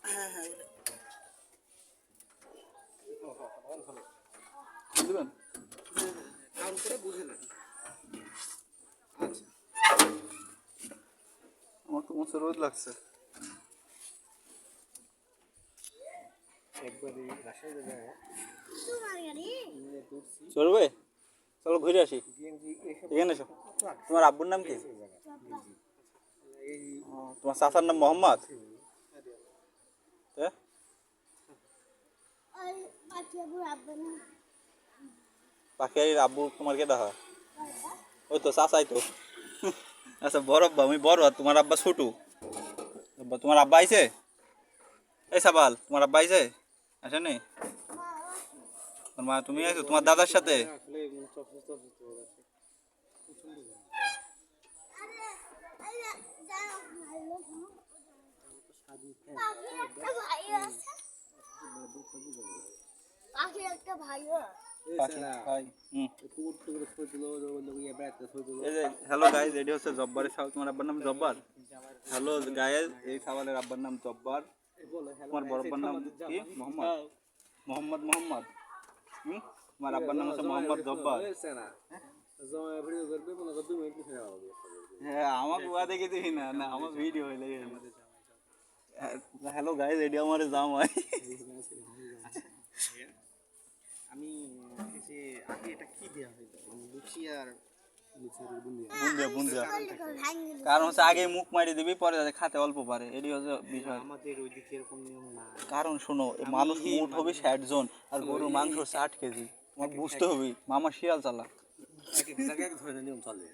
হ্যাঁ হ্যাঁ বুঝবেন কাউন্ট করে বুঝে না। আচ্ছা আমার তো মনে রোদ লাগছে একবারই বাসায় যায় চলবে চলো ঘুরে আসি এখানে এসো তোমার আব্বুর নাম কি তোমার চাচার নাম মোহাম্মদ পাখির আব্বু তোমার কে দেখা ওই তো চাচাই তো আচ্ছা বড় আব্বা আমি বড় আর তোমার আব্বা ছোট তোমার আব্বা আইছে এই সাবাল তোমার আব্বা আইছে আসেনি মা তুমি আইছো তোমার দাদার সাথে হ্যালো গাইজ এটি হচ্ছে জব্বারের সাল তোমার আব্বার নাম জব্বার হ্যালো গাইজ এই সাবালের আব্বার নাম জব্বার তোমার বড় আব্বার নাম কি মোহাম্মদ মোহাম্মদ মোহাম্মদ তোমার আব্বার নাম হচ্ছে মোহাম্মদ জব্বার হ্যাঁ আমার বুয়া দেখে দিবি না না আমার ভিডিও হইলে হ্যালো গাইজ এটি আমার জামাই আমি যে আগে এটা কি দেওয়া হইতো লুচি আর কারণ হচ্ছে আগে মুখ মারি দিবি পরে যাতে খাতে অল্প পারে এটি হচ্ছে বিষয় আমাদের ওইদিকে এরকম নিয়ম না কারণ শোনো মানুষ মুঠ হবে 60 জন আর গরুর মাংস 60 কেজি তোমার বুঝতে হবে মামা শিয়াল চালা এক এক জায়গায় ধরে নিয়ম চলে